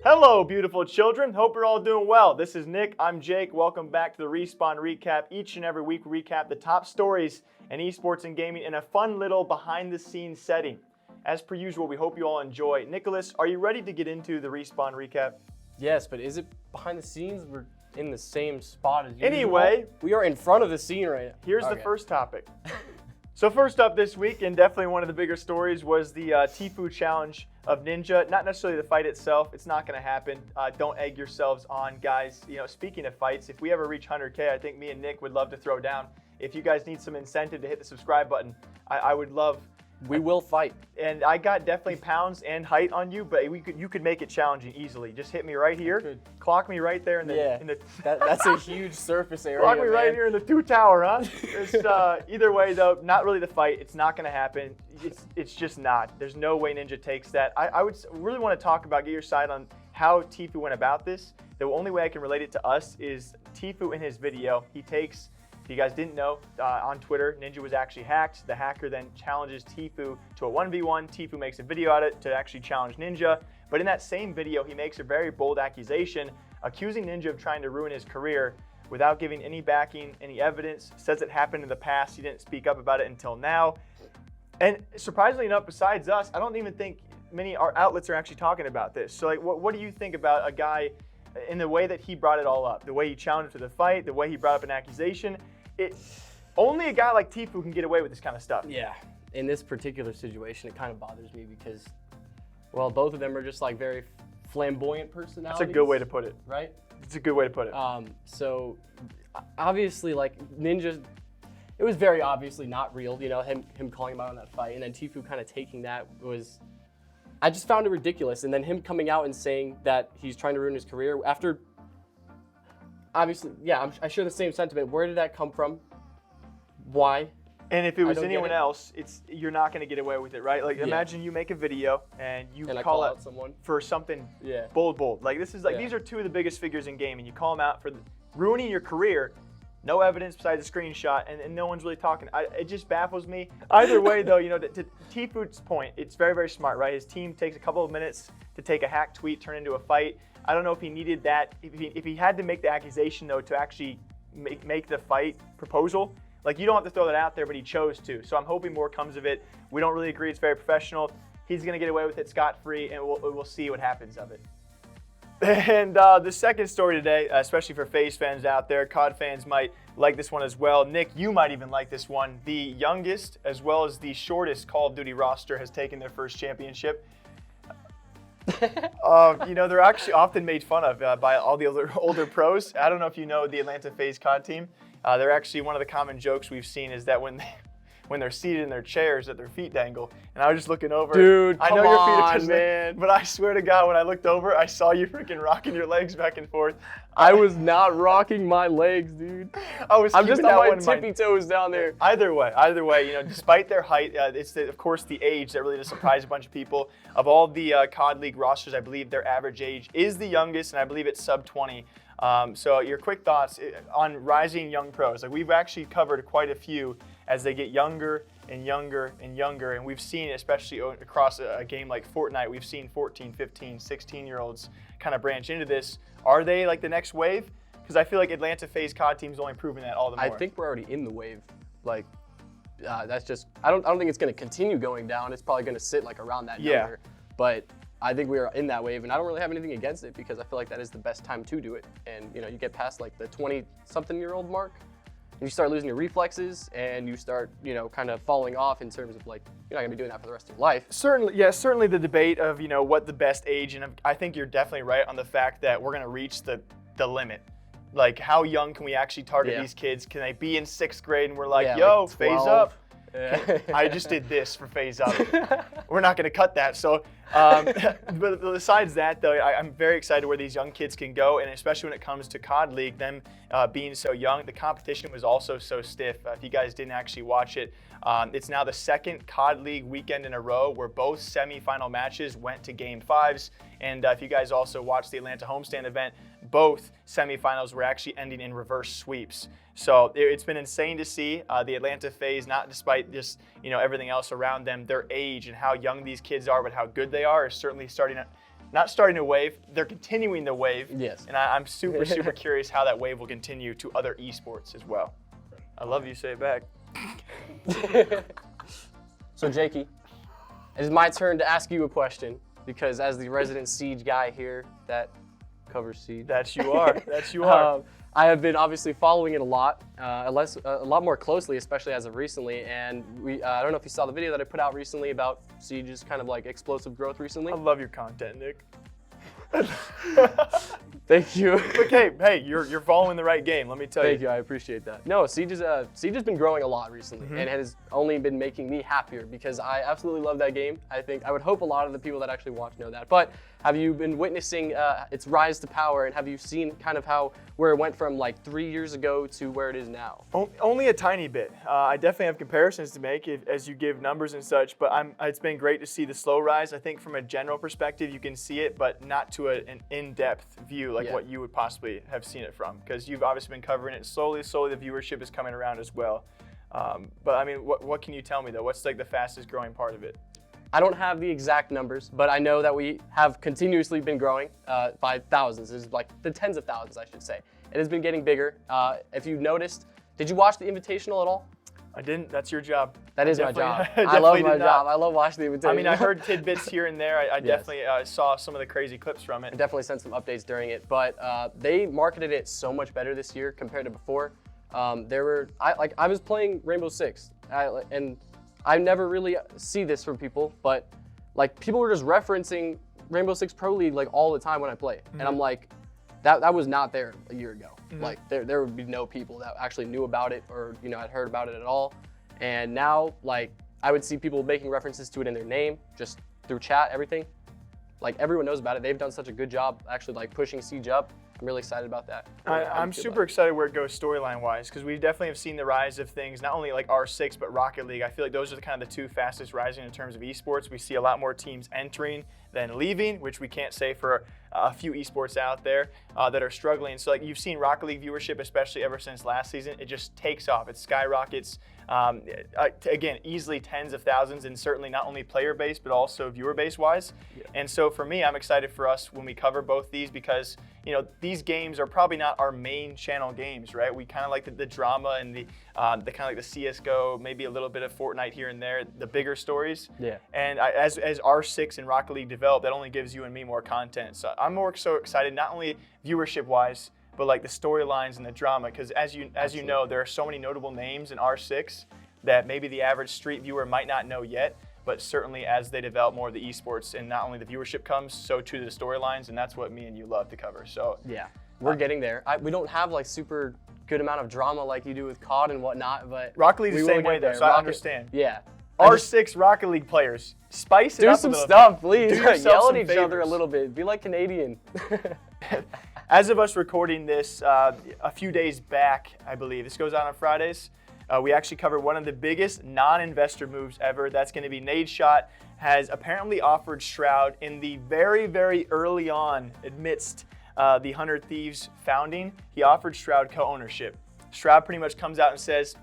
Hello, beautiful children. Hope you're all doing well. This is Nick. I'm Jake. Welcome back to the Respawn Recap. Each and every week, we recap the top stories in esports and gaming in a fun little behind-the-scenes setting. As per usual, we hope you all enjoy. Nicholas, are you ready to get into the Respawn Recap? Yes, but is it behind the scenes? We're in the same spot as usual. Anyway, we are in front of the scene right now. Here's the first topic. So first up this week, and definitely one of the bigger stories, was the Tfue challenge of Ninja. Not necessarily the fight itself. It's not going to happen. Don't egg yourselves on, guys. You know, speaking of fights, if we ever reach 100K, I think me and Nick would love to throw down. If you guys need some incentive to hit the subscribe button, I would love. We will fight. And I got definitely pounds and height on you, but you could make it challenging easily. Just hit me right here. Clock me right there in the. That's a huge surface area. Clock me right here in the 2 tower, huh? It's, either way though, not really the fight. It's not going to happen. It's just not. There's no way Ninja takes that. I would really want to talk about, get your side on how Tfue went about this. The only way I can relate it to us is Tfue in his video. He takes. If you guys didn't know, on Twitter, Ninja was actually hacked. The hacker then challenges Tfue to a 1v1. Tfue makes a video out of it to actually challenge Ninja. But in that same video, he makes a very bold accusation, accusing Ninja of trying to ruin his career without giving any backing, any evidence. Says it happened in the past. He didn't speak up about it until now. And surprisingly enough, besides us, I don't even think many outlets are actually talking about this. So like, what do you think about a guy in the way that he brought it all up, the way he challenged to the fight, the way he brought up an accusation? Only a guy like Tfue can get away with this kind of stuff. Yeah, in this particular situation, it kind of bothers me because, well, both of them are just like very flamboyant personalities. That's a good way to put it. Right? It's a good way to put it. So obviously, like Ninja, it was very obviously not real. You know, him calling him out on that fight, and then Tfue kind of taking that was. I just found it ridiculous, and then him coming out and saying that he's trying to ruin his career after. Obviously, yeah, I share the same sentiment. Where did that come from? Why? And if it was anyone else, you're not going to get away with it, right? Like, imagine you make a video and you call out someone for something bold. Like, this is like these are two of the biggest figures in gaming. You call them out for ruining your career. No evidence besides a screenshot, and no one's really talking. It just baffles me. Either way, though, you know, to Tfue's point, it's very, very smart, right? His team takes a couple of minutes to take a hack tweet, turn into a fight. I don't know if he needed that. If he had to make the accusation, though, to actually make the fight proposal, like, you don't have to throw that out there, but he chose to. So I'm hoping more comes of it. We don't really agree. It's very professional. He's going to get away with it scot-free, and we'll see what happens of it. And the second story today, especially for FaZe fans out there, COD fans might like this one as well. Nick, you might even like this one. The youngest as well as the shortest Call of Duty roster has taken their first championship. You know, they're actually often made fun of by all the older pros. I don't know if you know the Atlanta FaZe COD team. They're actually, one of the common jokes we've seen is that when they're seated in their chairs, that their feet dangle. And I was just looking over. Dude, I know your feet are man. But I swear to God, when I looked over, I saw you freaking rocking your legs back and forth. I was not rocking my legs, dude. I'm just on my tippy toes down there. Either way, you know, despite their height, it's of course the age that really does surprise a bunch of people. Of all the COD League rosters, I believe their average age is the youngest, and I believe it's sub 20. So your quick thoughts on rising young pros. Like, we've actually covered quite a few as they get younger and younger and younger, and we've seen, especially across a game like Fortnite, we've seen 14, 15, 16-year-olds kind of branch into this. Are they like the next wave? Because I feel like Atlanta FaZe COD team's only proving that all the more. I think we're already in the wave. Like, that's just, I don't think it's going to continue going down. It's probably going to sit like around that number. But I think we are in that wave, and I don't really have anything against it because I feel like that is the best time to do it. And, you know, you get past like the 20-something-year-old mark, and you start losing your reflexes, and you start, you know, kind of falling off in terms of like, you're not gonna be doing that for the rest of your life. Certainly, yeah, certainly the debate of, you know, what the best age, and I think you're definitely right on the fact that we're gonna reach the limit. Like, how young can we actually target these kids? Can they be in 6th grade and we're like, yo, like FaZe up? Yeah. I just did this for FaZe up. We're not gonna cut that. So, but besides that though, I'm very excited where these young kids can go, and especially when it comes to COD League, them being so young, the competition was also so stiff. If you guys didn't actually watch it, it's now the second COD League weekend in a row where both semifinal matches went to Game 5s. And if you guys also watched the Atlanta homestand event, both semifinals were actually ending in reverse sweeps. So it's been insane to see the Atlanta FaZe, not despite just, you know, everything else around them, their age and how young these kids are, but how good they are is certainly starting not starting a wave, they're continuing the wave. Yes. And I'm super, super curious how that wave will continue to other esports as well. I love you, say it back. So Jakey, it is my turn to ask you a question, because as the resident Siege guy here that covers Siege. That's you are, that's you are. I have been obviously following it a lot more closely, especially as of recently. And I don't know if you saw the video that I put out recently about Siege's kind of like explosive growth recently. I love your content, Nick. Thank you. Okay, hey, you're following the right game, let me tell you. Thank you, I appreciate that. No, Siege has been growing a lot recently, and has only been making me happier, because I absolutely love that game. I would hope a lot of the people that actually watch know that. But have you been witnessing its rise to power, and have you seen kind of where it went from like 3 years ago to where it is now? Only a tiny bit. I definitely have comparisons to make as you give numbers and such, but it's been great to see the slow rise. I think from a general perspective, you can see it, but not to an in-depth view like what you would possibly have seen it from, because you've obviously been covering it slowly. The viewership is coming around as well. But I mean, what can you tell me though? What's like the fastest growing part of it? I don't have the exact numbers, but I know that we have continuously been growing by thousands. It's like the tens of thousands, I should say. It has been getting bigger. If you noticed, did you watch the Invitational at all? I didn't. That's your job. That is my job. I love my job. I love watching the Invitational. I mean, I heard tidbits here and there. I definitely saw some of the crazy clips from it. I definitely sent some updates during it, but they marketed it so much better this year compared to before. I was playing Rainbow Six, and I never really see this from people, but like people were just referencing Rainbow Six Pro League like all the time when I play, and I'm like, that was not there a year ago. Like there would be no people that actually knew about it or had heard about it at all. And now like I would see people making references to it in their name, just through chat, everything. Like everyone knows about it. They've done such a good job actually like pushing Siege up. I'm really excited about that. I'm super excited where it goes storyline wise, because we definitely have seen the rise of things, not only like R6 but Rocket League. I feel like those are kind of the two fastest rising in terms of esports. We see a lot more teams entering than leaving, which we can't say for a few esports out there that are struggling. So like you've seen Rocket League viewership, especially ever since last season, it just takes off. It skyrockets. Again, easily tens of thousands, and certainly not only player base but also viewer base wise. And so for me, I'm excited for us when we cover both these, because these games are probably not our main channel games, right? We kind of like the drama and the kind of like the CS:GO, maybe a little bit of Fortnite here and there, the bigger stories. Yeah. And as R6 and Rocket League develop, that only gives you and me more content. So I'm so excited, not only viewership wise, but like the storylines and the drama, because as you know, there are so many notable names in R6 that maybe the average street viewer might not know yet. But certainly as they develop more of the esports and not only the viewership comes, so too the storylines, and that's what me and you love to cover. So yeah, we're getting there. We don't have like super good amount of drama like you do with COD and whatnot, but Rocket League's the same way though, so I understand. Yeah. R6 Rocket League players, spice it up a little. Do some stuff, please. Yell at each favors. other a little bit. Be like Canadian. As of us recording this a few days back, I believe, this goes out on Fridays, we actually covered one of the biggest non-investor moves ever. That's going to be Nadeshot has apparently offered Shroud in the very, very early on amidst the 100 Thieves founding. He offered Shroud co-ownership. Shroud pretty much comes out and says,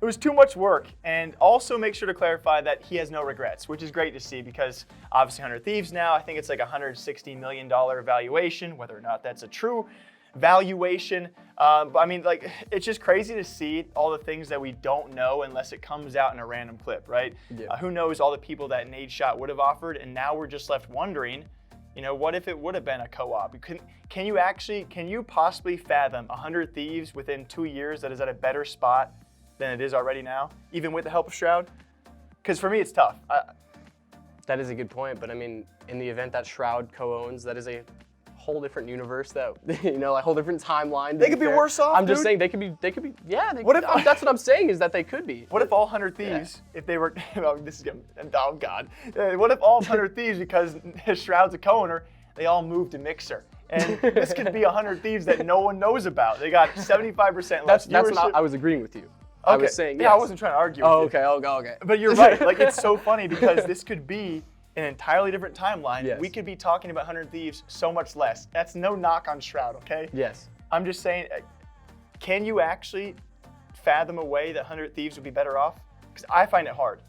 it was too much work, and also make sure to clarify that he has no regrets, which is great to see, because obviously 100 Thieves now, I think it's like $160 million valuation, whether or not that's a true valuation. But I mean, like, it's just crazy to see all the things that we don't know unless it comes out in a random clip, right? Yeah. Who knows all the people that Nadeshot would have offered, and now we're just left wondering, what if it would have been a co-op? Can you possibly fathom 100 Thieves within 2 years that is at a better spot than it is already now, even with the help of Shroud? Because for me, it's tough. That is a good point, but I mean, in the event that Shroud co-owns, that is a whole different universe that, a whole different timeline. They could be worse off, I'm just saying they could be, yeah. That's what I'm saying is that they could be. What if all 100 Thieves, if they were, oh God. What if all 100 Thieves, because Shroud's a co-owner, they all moved to Mixer? And this could be 100 Thieves that no one knows about. They got 75% less viewership. That's what I was agreeing with you. Okay. I was saying, yes. Yeah, I wasn't trying to argue with you. Okay. But you're right. Like, it's so funny because this could be an entirely different timeline. Yes. We could be talking about 100 Thieves so much less. That's no knock on Shroud, okay? Yes. I'm just saying, can you actually fathom a way that 100 Thieves would be better off? Because I find it hard.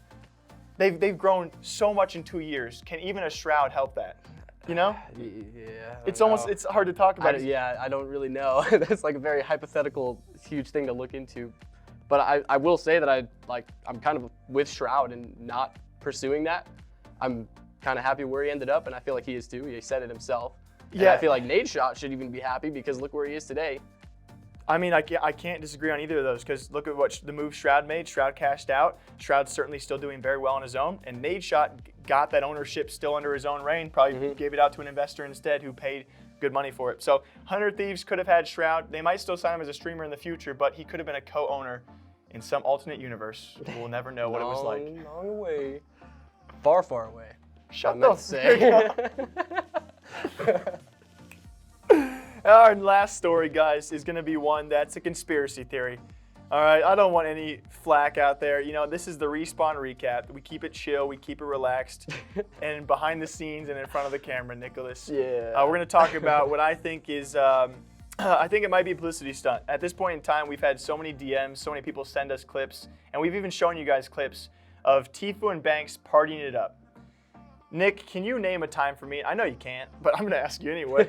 They've grown so much in 2 years. Can even a Shroud help that? You know? Yeah. It's hard to talk about. I don't really know. That's like a very hypothetical, huge thing to look into. But I will say that I'm kind of with Shroud and not pursuing that. I'm kind of happy where he ended up, and I feel like he is too. He said it himself. And I feel like Nadeshot should even be happy because look where he is today. I mean, I can't disagree on either of those because look at what the move Shroud made. Shroud cashed out. Shroud's certainly still doing very well on his own. And Nadeshot got that ownership still under his own reign, probably gave it out to an investor instead who paid good money for it. So 100 Thieves could have had Shroud. They might still sign him as a streamer in the future, but he could have been a co-owner in some alternate universe. We'll never know what it was like. Long away. Far, far away. Shut the Our last story, guys, is going to be one that's a conspiracy theory. All right, I don't want any flack out there. You know, this is the Respawn recap. We keep it chill, we keep it relaxed, and behind the scenes and in front of the camera, Nicholas. Yeah. We're going to talk about what I think is, I think it might be a publicity stunt. At this point in time, we've had so many DMs, so many people send us clips, and we've even shown you guys clips of Tfue and Banks partying it up. Nick, can you name a time for me? I know you can't, but I'm going to ask you anyway.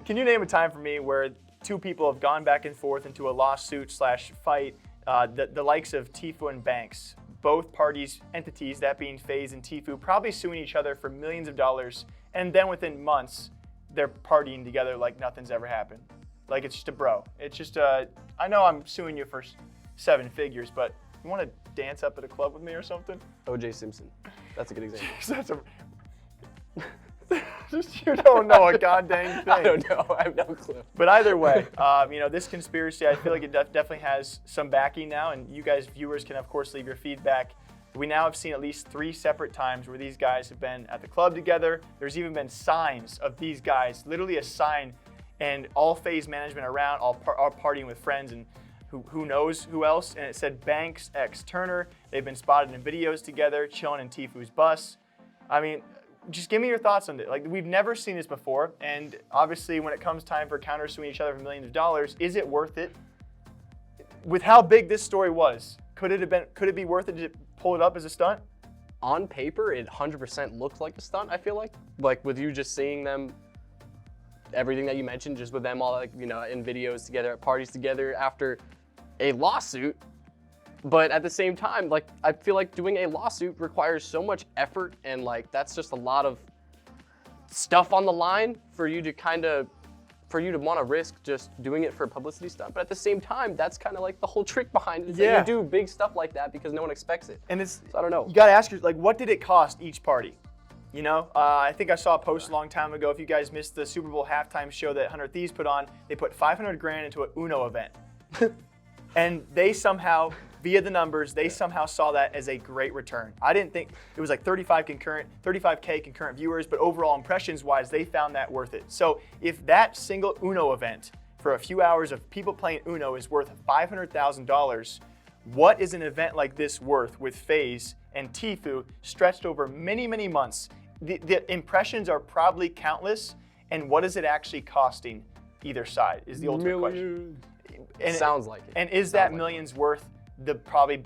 Can you name a time for me where two people have gone back and forth into a lawsuit/fight, the likes of Tfue and Banks, both parties, entities, that being FaZe and Tfue, probably suing each other for millions of dollars, and then within months, they're partying together like nothing's ever happened. Like it's just a bro. It's just I know I'm suing you for 7 figures, but you want to dance up at a club with me or something? O.J. Simpson. That's a good example. That's you don't know a goddamn thing. I don't know. I have no clue. But either way, you know, this conspiracy, I feel like it definitely has some backing now, and you guys, viewers, can of course leave your feedback. We now have seen at least 3 separate times where these guys have been at the club together. There's even been signs of these guys, literally a sign, and all FaZe management around, all partying with friends, and who knows who else. And it said Banks x Turner. They've been spotted in videos together, chilling in Tfue's bus. I mean, just give me your thoughts on it. Like, we've never seen this before, and obviously when it comes time for countersuing each other for millions of dollars, is it worth it? With how big this story was, could it be worth it to pull it up as a stunt? On paper, it 100% looked like a stunt, I feel like with you just seeing them, everything that you mentioned, just with them all, like, you know, in videos together, at parties together after a lawsuit. But at the same time, like, I feel like doing a lawsuit requires so much effort, and like that's just a lot of stuff on the line for you to want to risk just doing it for a publicity stunt. But at the same time, that's kind of like the whole trick behind it. Yeah. That you do big stuff like that because no one expects it. And it's, so I don't know. You got to ask yourself, like, what did it cost each party? You know, I think I saw a post a long time ago. If you guys missed the Super Bowl halftime show that 100 Thieves put on, they put 500 grand into an Uno event. And they somehow, via the numbers, they somehow saw that as a great return. I didn't think it was like 35K concurrent viewers, but overall impressions-wise, they found that worth it. So if that single Uno event for a few hours of people playing Uno is worth $500,000, what is an event like this worth with FaZe and Tfue stretched over many, many months? The impressions are probably countless, and what is it actually costing either side is the ultimate question. And sounds like it. And is that millions worth the probably,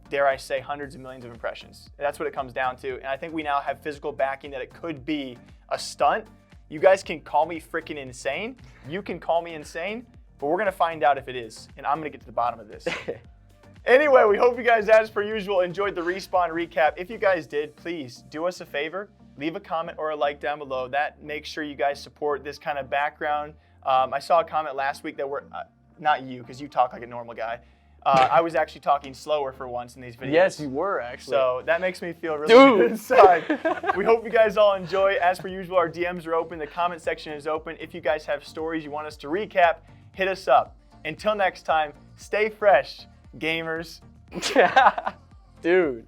dare I say, hundreds of millions of impressions? That's what it comes down to. And I think we now have physical backing that it could be a stunt. You guys can call me freaking insane. You can call me insane, but we're going to find out if it is. And I'm going to get to the bottom of this. Anyway, we hope you guys, as per usual, enjoyed the Respawn recap. If you guys did, please do us a favor. Leave a comment or a like down below. That makes sure you guys support this kind of background. I saw a comment last week that not you, because you talk like a normal guy. I was actually talking slower for once in these videos. Yes, you were, actually. So that makes me feel really good inside. We hope you guys all enjoy. As per usual, our DMs are open. The comment section is open. If you guys have stories you want us to recap, hit us up. Until next time, stay fresh, gamers. Dude.